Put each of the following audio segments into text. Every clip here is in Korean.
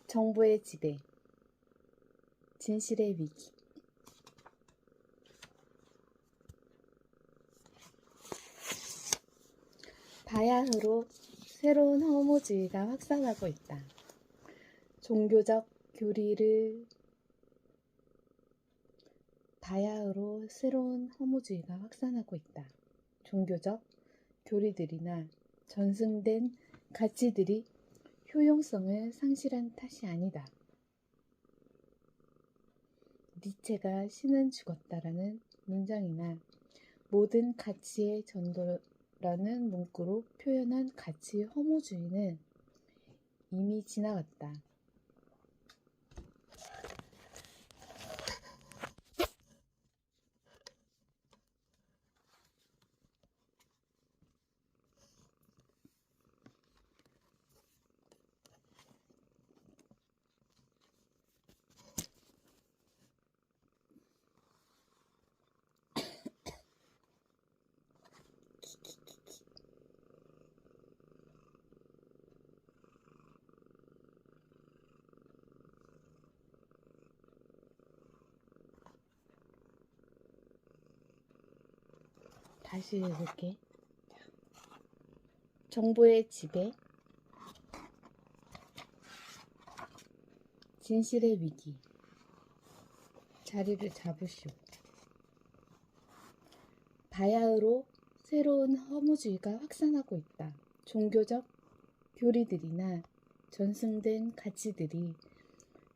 정보의 지배, 진실의 위기. 바야흐로 새로운 허무주의가 확산하고 있다. 바야흐로 새로운 허무주의가 확산하고 있다. 종교적 교리들이나 전승된 가치들이 효용성을 상실한 탓이 아니다. 니체가 신은 죽었다라는 문장이나 모든 가치의 전도라는 문구로 표현한 가치 허무주의는 이미 지나갔다. 다시 읽을게. 정보의 지배, 진실의 위기. 자리를 잡으시오. 바야흐로 새로운 허무주의가 확산하고 있다. 종교적 교리들이나 전승된 가치들이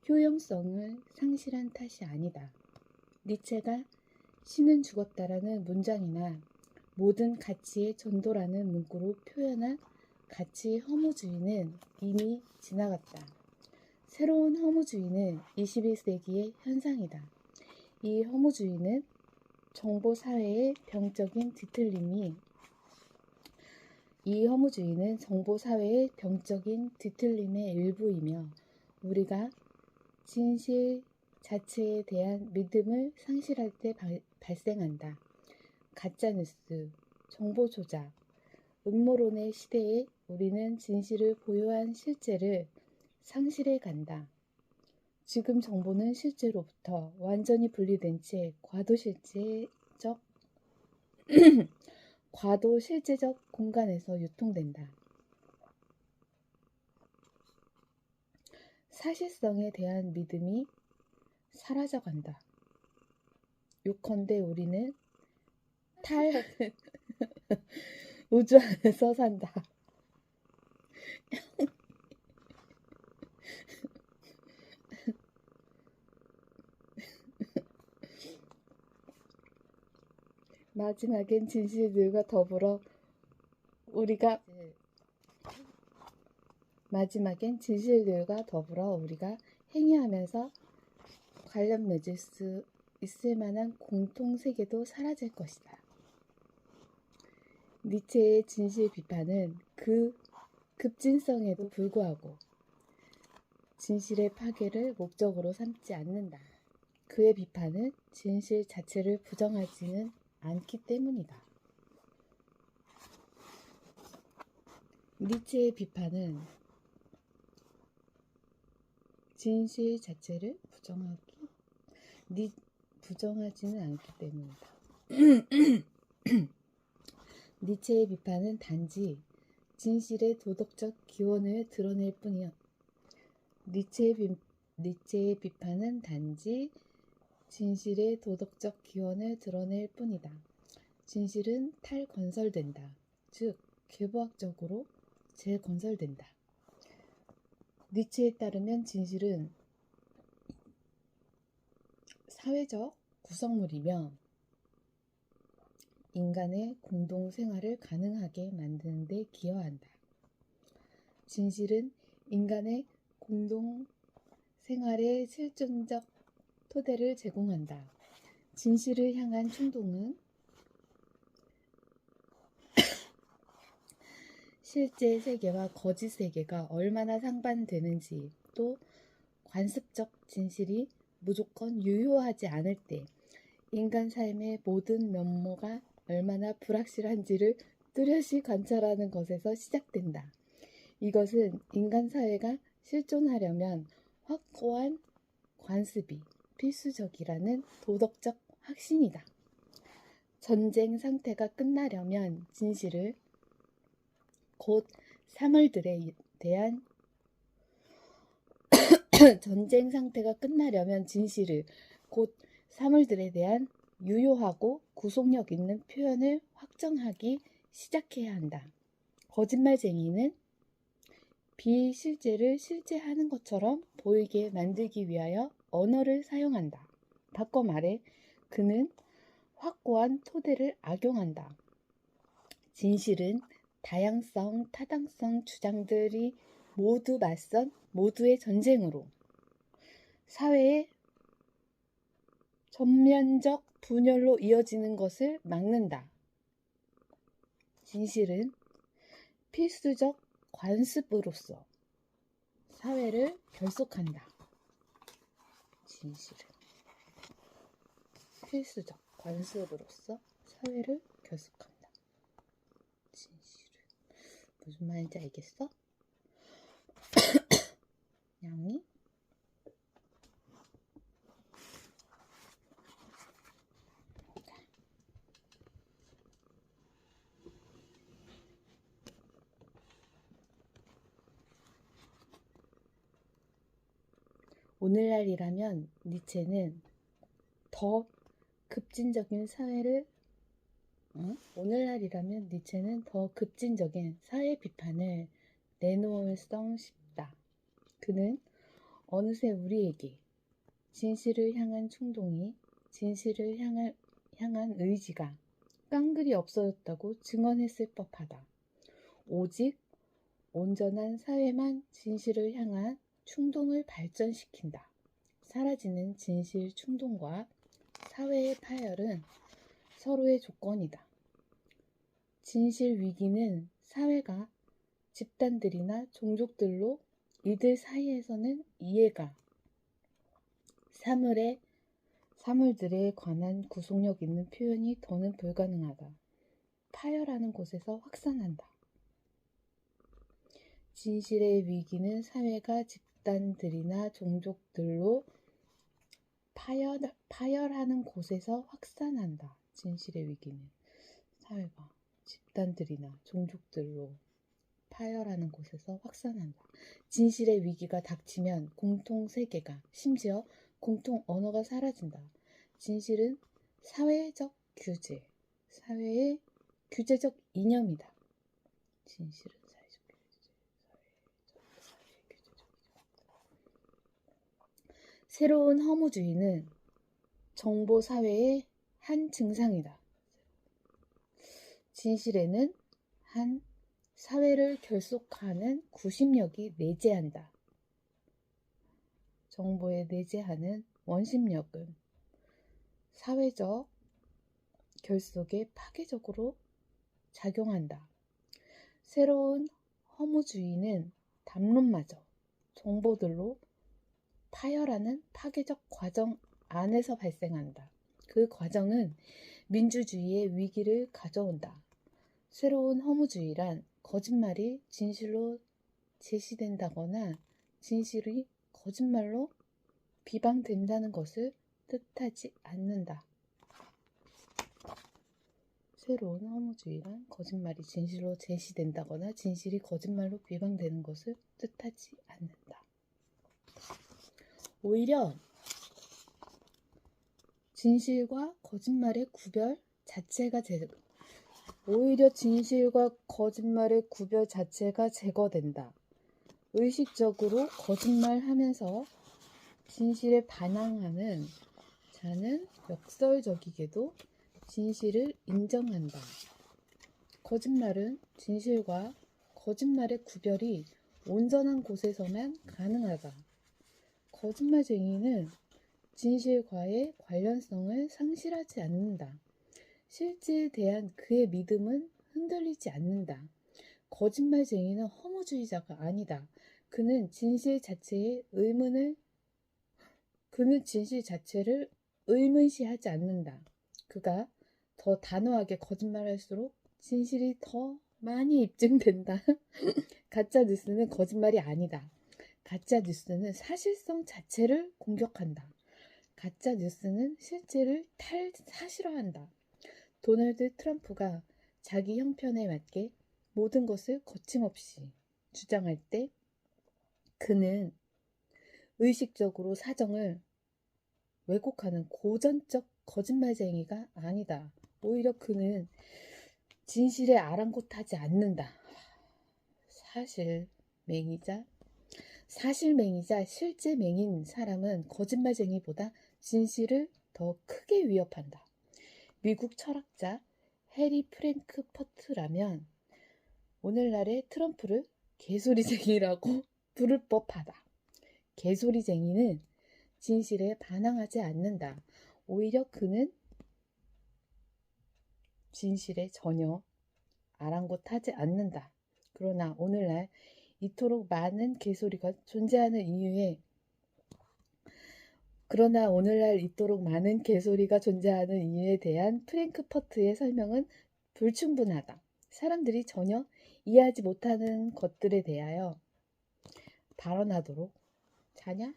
효용성을 상실한 탓이 아니다. 니체가 신은 죽었다라는 문장이나 모든 가치의 전도라는 문구로 표현한 가치 허무주의는 이미 지나갔다. 새로운 허무주의는 21세기의 현상이다. 이 허무주의는 정보사회의 병적인 뒤틀림의 일부이며 우리가 진실 자체에 대한 믿음을 상실할 때 발생한다. 가짜뉴스, 정보조작, 음모론의 시대에 우리는 진실을 보유한 실제를 상실해 간다. 지금 정보는 실제로부터 완전히 분리된 채 과도실제적 공간에서 유통된다. 사실성에 대한 믿음이 사라져간다. 요컨대 우리는 우주 안에서 산다. 마지막엔 진실들과 더불어 우리가 행위하면서 관련 맺을 수 있을 만한 공통세계도 사라질 것이다. 니체의 진실 비판은 그 급진성에도 불구하고 진실의 파괴를 목적으로 삼지 않는다. 그의 비판은 진실 자체를 부정하지는 않기 때문이다. 니체의 비판은 진실 자체를 부정하지는 않기 때문이다. 니체의 비판은 단지 진실의 도덕적 기원을 드러낼 뿐이야. 니체의 비판은 단지 진실의 도덕적 기원을 드러낼 뿐이다. 진실은 탈건설된다. 즉, 계보학적으로 재건설된다. 니체에 따르면 진실은 사회적 구성물이며 인간의 공동생활을 가능하게 만드는 데 기여한다. 진실은 인간의 공동생활의 실존적 토대를 제공한다. 진실을 향한 충동은 실제 세계와 거짓 세계가 얼마나 상반되는지, 또 관습적 진실이 무조건 유효하지 않을 때 인간 삶의 모든 면모가 얼마나 불확실한지를 뚜렷이 관찰하는 것에서 시작된다. 이것은 인간 사회가 실존하려면 확고한 관습이 필수적이라는 도덕적 확신이다. 전쟁 상태가 끝나려면 진실을 곧 사물들에 대한 전쟁 상태가 끝나려면 진실을 곧 사물들에 대한 유효하고 구속력 있는 표현을 확정하기 시작해야 한다. 거짓말쟁이는 비실제를 실제하는 것처럼 보이게 만들기 위하여 언어를 사용한다. 바꿔 말해 그는 확고한 토대를 악용한다. 진실은 다양성, 타당성 주장들이 모두 맞선 모두의 전쟁으로 사회의 전면적 분열로 이어지는 것을 막는다. 진실은 필수적 관습으로서 사회를 결속한다. 진실은 필수적 관습으로서 사회를 결속한다. 진실은 무슨 말인지 알겠어? 양이 오늘날이라면 니체는 더 급진적인 사회를 오늘날이라면 니체는 더 급진적인 사회 비판을 내놓을성 싶다. 그는 어느새 우리에게 진실을 향한 충동이 진실을 향한 의지가 깡그리 없어졌다고 증언했을 법하다. 오직 온전한 사회만 진실을 향한 충동을 발전시킨다. 사라지는 진실 충동과 사회의 파열은 서로의 조건이다. 진실 위기는 사회가 집단들이나 종족들로 이들 사이에서는 이해가 사물들에 관한 구속력 있는 표현이 더는 불가능하다. 파열하는 곳에서 확산한다. 진실의 위기는 사회가 집단들이나 종족들로 파열하는 곳에서 확산한다. 진실의 위기는 사회가 집단들이나 종족들로 파열하는 곳에서 확산한다. 진실의 위기가 닥치면 공통 세계가 심지어 공통 언어가 사라진다. 진실은 사회적 규제, 사회의 규제적 이념이다. 진실은 사회적 규제, 사회의 규제적 이념. 새로운 허무주의는 정보 사회의 한 증상이다. 진실에는 한 사회를 결속하는 구심력이 내재한다. 정보에 내재하는 원심력은 사회적 결속에 파괴적으로 작용한다. 새로운 허무주의는 담론마저 정보들로 파열하는 파괴적 과정 안에서 발생한다. 그 과정은 민주주의의 위기를 가져온다. 새로운 허무주의란 거짓말이 진실로 제시된다거나 진실이 거짓말로 비방된다는 것을 뜻하지 않는다. 새로운 허무주의란 거짓말이 진실로 제시된다거나 진실이 거짓말로 비방되는 것을 뜻하지 않는다. 오히려 진실과 거짓말의 구별 자체가 제거된다. 의식적으로 거짓말하면서 진실에 반항하는 자는 역설적이게도 진실을 인정한다. 거짓말은 진실과 거짓말의 구별이 온전한 곳에서만 가능하다. 거짓말쟁이는 진실과의 관련성을 상실하지 않는다. 실제에 대한 그의 믿음은 흔들리지 않는다. 거짓말쟁이는 허무주의자가 아니다. 그는 진실 자체를 의문시하지 않는다. 그가 더 단호하게 거짓말할수록 진실이 더 많이 입증된다. 가짜 뉴스는 거짓말이 아니다. 가짜 뉴스는 사실성 자체를 공격한다. 가짜 뉴스는 실제를 탈사실화한다. 도널드 트럼프가 자기 형편에 맞게 모든 것을 거침없이 주장할 때 그는 의식적으로 사정을 왜곡하는 고전적 거짓말쟁이가 아니다. 오히려 그는 진실에 아랑곳하지 않는다. 사실맹이자 실제맹인 사람은 거짓말쟁이보다 진실을 더 크게 위협한다. 미국 철학자 해리 프랭크퍼트라면 오늘날의 트럼프를 개소리쟁이라고 부를 법하다. 개소리쟁이는 진실에 반항하지 않는다. 오히려 그는 진실에 전혀 아랑곳하지 않는다. 그러나 오늘날 이토록 많은 개소리가 존재하는 이유에 대한 프랭크퍼트의 설명은 불충분하다. 사람들이 전혀 이해하지 못하는 것들에 대하여 발언하도록 자냐?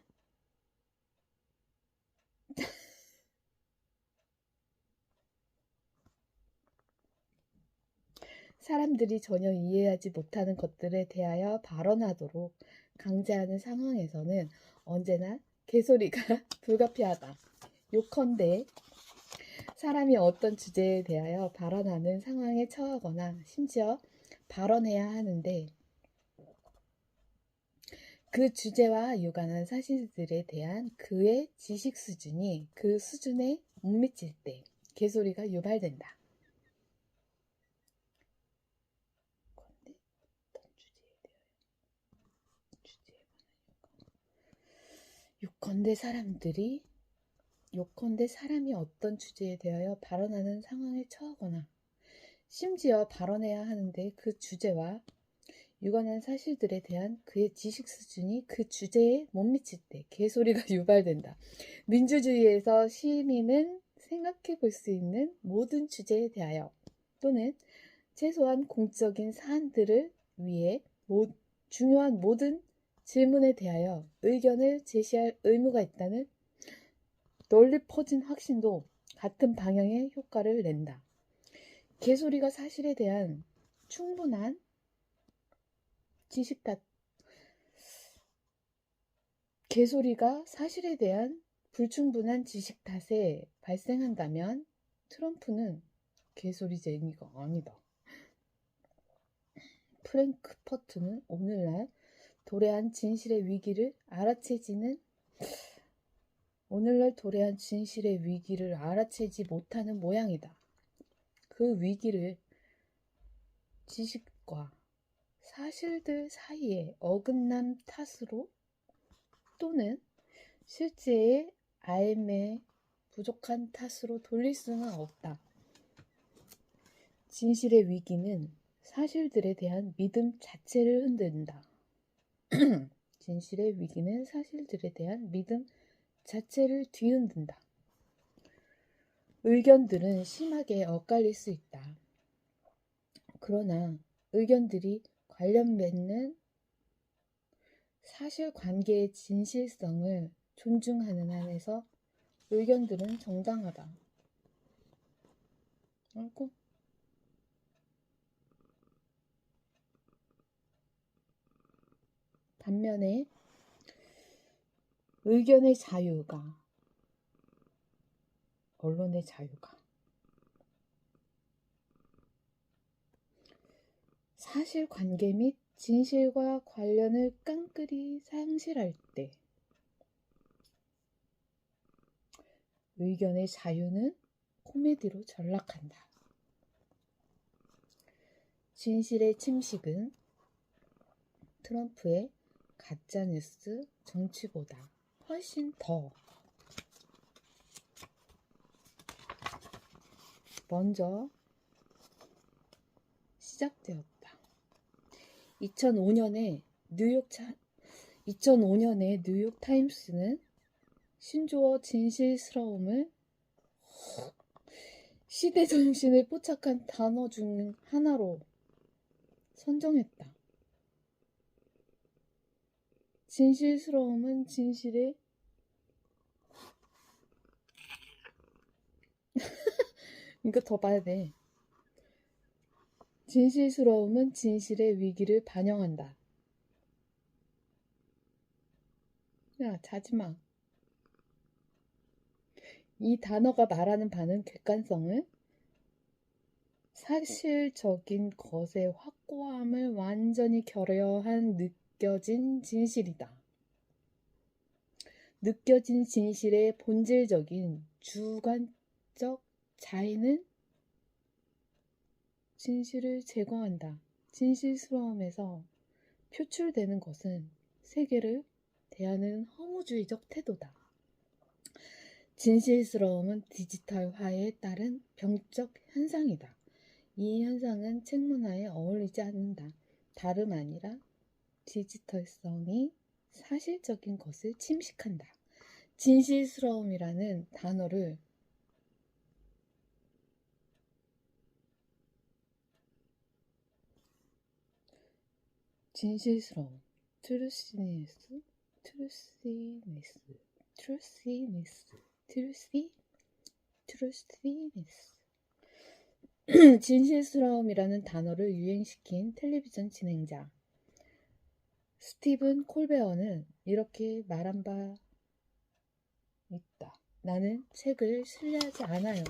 사람들이 전혀 이해하지 못하는 것들에 대하여 발언하도록 강제하는 상황에서는 언제나 개소리가 불가피하다. 요컨대 사람이 어떤 주제에 대하여 발언하는 상황에 처하거나 심지어 발언해야 하는데 그 주제와 유관한 사실들에 대한 그의 지식 수준이 그 수준에 못 미칠 때 개소리가 유발된다. 요컨대 사람이 어떤 주제에 대하여 발언하는 상황에 처하거나 심지어 발언해야 하는데 그 주제와 유관한 사실들에 대한 그의 지식 수준이 그 주제에 못 미칠 때 개소리가 유발된다. 민주주의에서 시민은 생각해 볼 수 있는 모든 주제에 대하여 또는 최소한 공적인 사안들을 위해 중요한 모든 질문에 대하여 의견을 제시할 의무가 있다는 널리 퍼진 확신도 같은 방향의 효과를 낸다. 개소리가 사실에 대한 충분한 개소리가 사실에 대한 불충분한 지식 탓에 발생한다면 트럼프는 개소리쟁이가 아니다. 프랭크퍼트는 오늘날 도래한 진실의 위기를 알아채지 못하는 모양이다. 그 위기를 지식과 사실들 사이의 어긋남 탓으로 또는 실제의 알매 부족한 탓으로 돌릴 수는 없다. 진실의 위기는 사실들에 대한 믿음 자체를 흔든다. 진실의 위기는 사실들에 대한 믿음 자체를 뒤흔든다. 의견들은 심하게 엇갈릴 수 있다. 그러나 의견들이 관련 맺는 사실관계의 진실성을 존중하는 한에서 의견들은 정당하다. 반면에 의견의 자유가 언론의 자유가 사실관계 및 진실과 관련을 깡그리 상실할 때 의견의 자유는 코미디로 전락한다. 진실의 침식은 트럼프의 가짜뉴스 정치보다 훨씬 더 먼저 시작되었다. 2005년에 뉴욕 타임스는 신조어 진실스러움을 시대 정신을 포착한 단어 중 하나로 선정했다. 진실스러움은 진실의 이거 더 봐야 돼. 진실스러움은 진실의 위기를 반영한다. 야, 자지마. 이 단어가 말하는 바는 객관성을 사실적인 것의 확고함을 완전히 결여한 느껴진 진실이다. 느껴진 진실의 본질적인 주관적 차이는 진실을 제거한다. 진실스러움에서 표출되는 것은 세계를 대하는 허무주의적 태도다. 진실스러움은 디지털화에 따른 병적 현상이다. 이 현상은 책 문화에 어울리지 않는다. 다름 아니라 디지털성이 사실적인 것을 침식한다. 진실스러움이라는 단어를 진실스러움, truthfulness, 진실스러움이라는 단어를 유행시킨 텔레비전 진행자 스티븐 콜베어는 이렇게 말한 바 있다. 나는 책을 신뢰하지 않아요.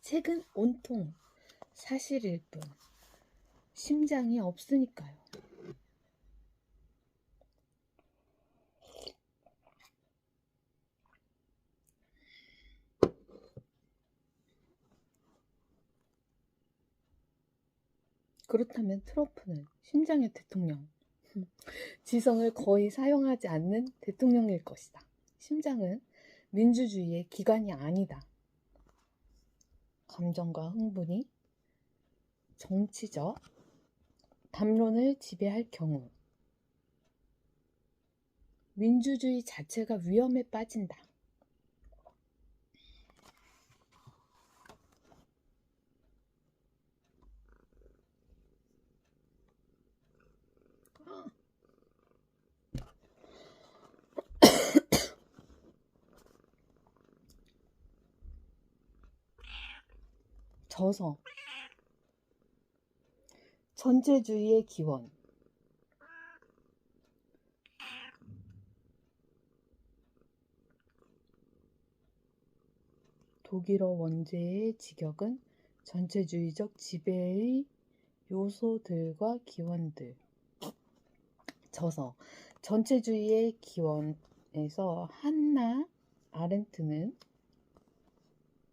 책은 온통 사실일 뿐. 심장이 없으니까요. 그렇다면 트럼프는 심장의 대통령, 지성을 거의 사용하지 않는 대통령일 것이다. 심장은 민주주의의 기관이 아니다. 감정과 흥분이 정치적 담론을 지배할 경우 민주주의 자체가 위험에 빠진다. 저서 전체주의의 기원 독일어 원제의 직역은 전체주의적 지배의 요소들과 기원들. 저서 전체주의의 기원에서 한나 아렌트는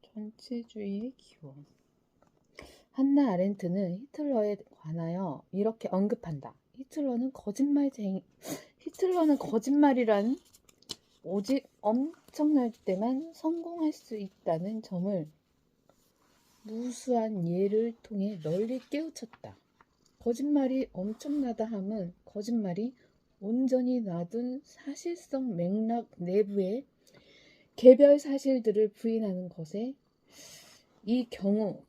전체주의의 기원. 한나 아렌트는 히틀러에 관하여 이렇게 언급한다. 히틀러는 거짓말이란 오직 엄청날 때만 성공할 수 있다는 점을 무수한 예를 통해 널리 깨우쳤다. 거짓말이 엄청나다 함은 거짓말이 온전히 놔둔 사실성 맥락 내부의 개별 사실들을 부인하는 것에 이 경우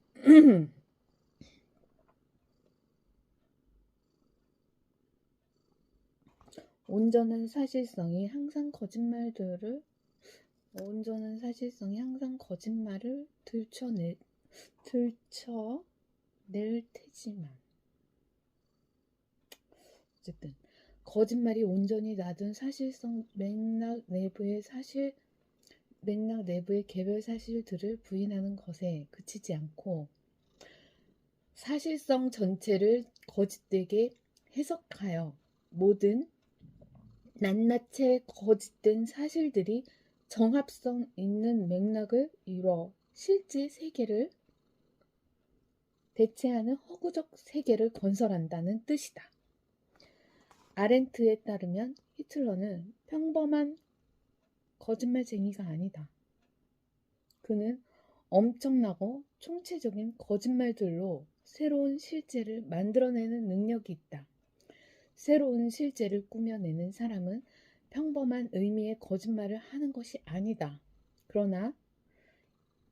온전한 사실성이 항상 거짓말을 들춰낼 테지만 어쨌든 거짓말이 온전히 놔둔 사실성 맥락 내부의 개별 사실들을 부인하는 것에 그치지 않고 사실성 전체를 거짓되게 해석하여 모든 낱낱이 거짓된 사실들이 정합성 있는 맥락을 이뤄 실제 세계를 대체하는 허구적 세계를 건설한다는 뜻이다. 아렌트에 따르면 히틀러는 평범한 거짓말쟁이가 아니다. 그는 엄청나고 총체적인 거짓말들로 새로운 실제를 만들어내는 능력이 있다. 새로운 실제를 꾸며내는 사람은 평범한 의미의 거짓말을 하는 것이 아니다. 그러나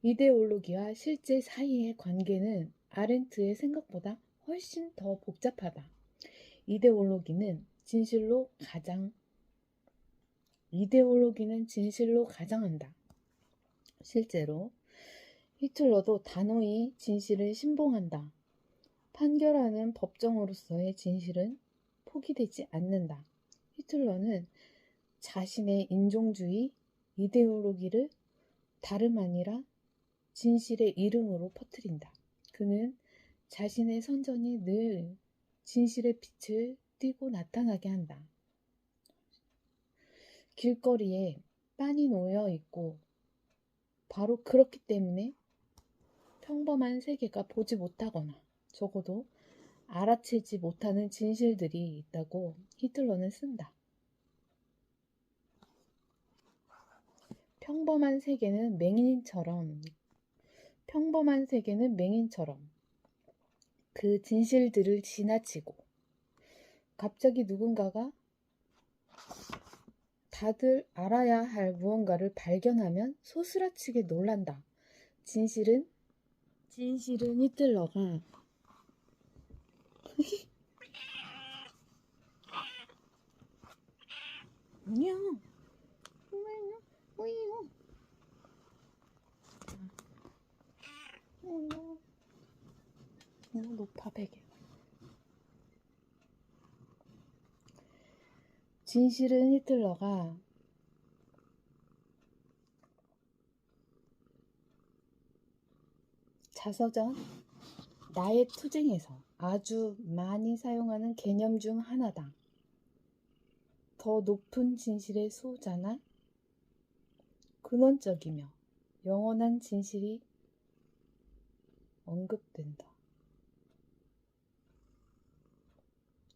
이데올로기와 실제 사이의 관계는 아렌트의 생각보다 훨씬 더 복잡하다. 이데올로기는 진실로 가장 이데올로기는 진실로 가장한다. 실제로 히틀러도 단호히 진실을 신봉한다. 판결하는 법정으로서의 진실은 포기되지 않는다. 히틀러는 자신의 인종주의 이데올로기를 다름 아니라 진실의 이름으로 퍼뜨린다. 그는 자신의 선전이 늘 진실의 빛을 띠고 나타나게 한다. 길거리에 빤히 놓여 있고 바로 그렇기 때문에 평범한 세계가 보지 못하거나 적어도 알아채지 못하는 진실들이 있다고 히틀러는 쓴다. 평범한 세계는 맹인처럼 그 진실들을 지나치고 갑자기 누군가가 다들 알아야 할 무언가를 발견하면 소스라치게 놀란다. 진실은 히틀러가 안녕. 높아 베개. 진실은 히틀러가 자서전 나의 투쟁에서 아주 많이 사용하는 개념 중 하나다. 더 높은 진실의 수호자나 근원적이며 영원한 진실이 언급된다.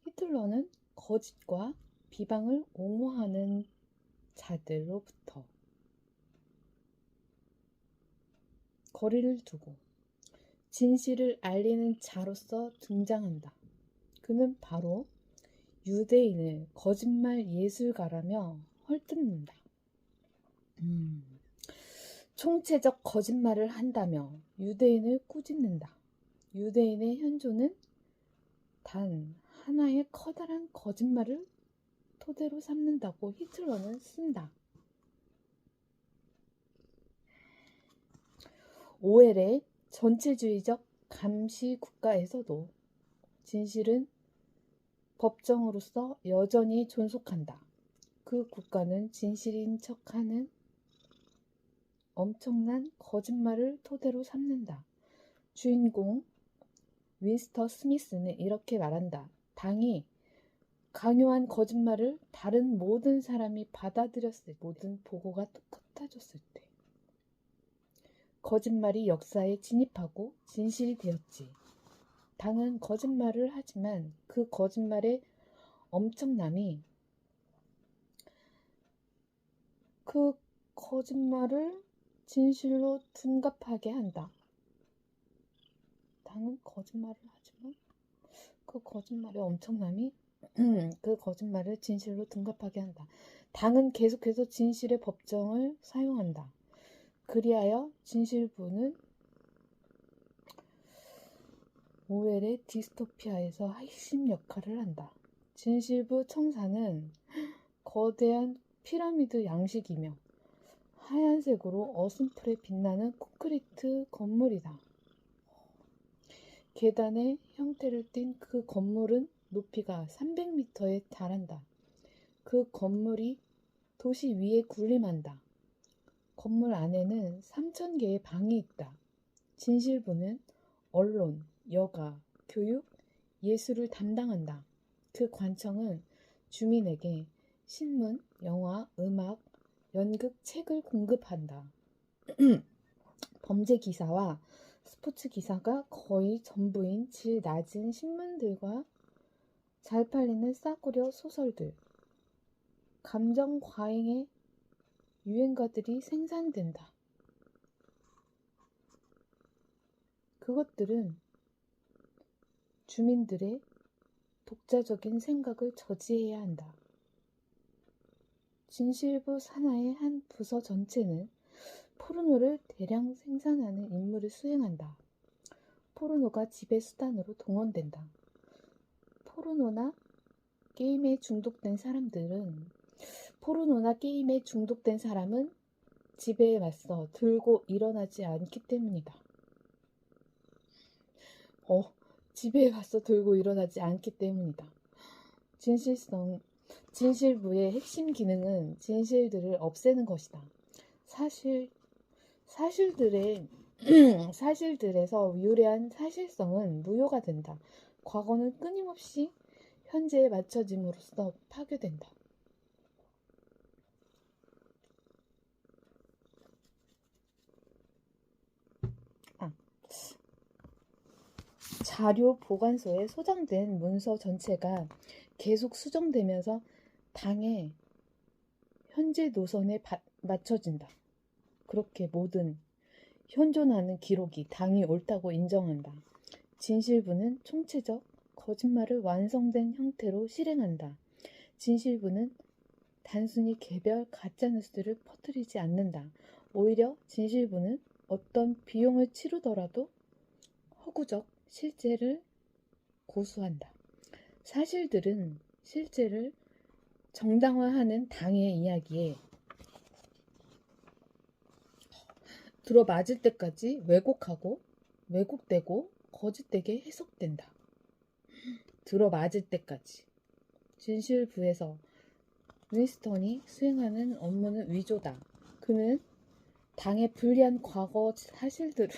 히틀러는 거짓과 비방을 옹호하는 자들로부터 거리를 두고 진실을 알리는 자로서 등장한다. 그는 바로 유대인을 거짓말 예술가라며 헐뜯는다. 총체적 거짓말을 한다며 유대인을 꾸짖는다. 유대인의 현존은 단 하나의 커다란 거짓말을 토대로 삼는다고 히틀러는 쓴다. 오웰의 전체주의적 감시 국가에서도 진실은 법정으로서 여전히 존속한다. 그 국가는 진실인 척하는 엄청난 거짓말을 토대로 삼는다. 주인공 윈스터 스미스는 이렇게 말한다. 당이 강요한 거짓말을 다른 모든 사람이 받아들였을 때, 모든 보고가 똑같아졌을 때 거짓말이 역사에 진입하고 진실이 되었지. 당은 거짓말을 하지만 그 거짓말의 엄청남이 그 거짓말을 진실로 둔갑하게 한다. 당은 거짓말을 하지만 그 거짓말의 엄청남이 그 거짓말을 진실로 둔갑하게 한다. 당은 계속해서 진실의 법정을 사용한다. 그리하여 진실부는 오웰의 디스토피아에서 핵심 역할을 한다. 진실부 청사는 거대한 피라미드 양식이며 하얀색으로 어슴풀에 빛나는 콘크리트 건물이다. 계단의 형태를 띤 그 건물은 높이가 300m에 달한다. 그 건물이 도시 위에 군림한다. 건물 안에는 3000개의 방이 있다. 진실부는 언론, 여가, 교육, 예술을 담당한다. 그 관청은 주민에게 신문, 영화, 음악, 연극, 책을 공급한다. 범죄 기사와 스포츠 기사가 거의 전부인 질 낮은 신문들과 잘 팔리는 싸구려 소설들, 감정 과잉의 유행가들이 생산된다. 그것들은 주민들의 독자적인 생각을 저지해야 한다. 진실부 산하의 한 부서 전체는 포르노를 대량 생산하는 임무를 수행한다. 포르노가 지배 수단으로 동원된다. 포르노나 게임에 중독된 사람들은 포르노나 게임에 중독된 사람은 지배에 맞서 들고 일어나지 않기 때문이다. 지배에 맞서 들고 일어나지 않기 때문이다. 진실부의 핵심 기능은 진실들을 없애는 것이다. 사실들에서 유래한 사실성은 무효가 된다. 과거는 끊임없이 현재에 맞춰짐으로써 파괴된다. 자료 보관소에 소장된 문서 전체가 계속 수정되면서 당의 현재 노선에 맞춰진다. 그렇게 모든 현존하는 기록이 당이 옳다고 인정한다. 진실부는 총체적 거짓말을 완성된 형태로 실행한다. 진실부는 단순히 개별 가짜뉴스를 퍼뜨리지 않는다. 오히려 진실부는 어떤 비용을 치르더라도 허구적 실제를 고수한다. 사실들은 실제를 정당화하는 당의 이야기에 들어맞을 때까지 왜곡되고 거짓되게 해석된다. 들어맞을 때까지. 진실부에서 윈스턴이 수행하는 업무는 위조다. 그는 당의 불리한 과거 사실들을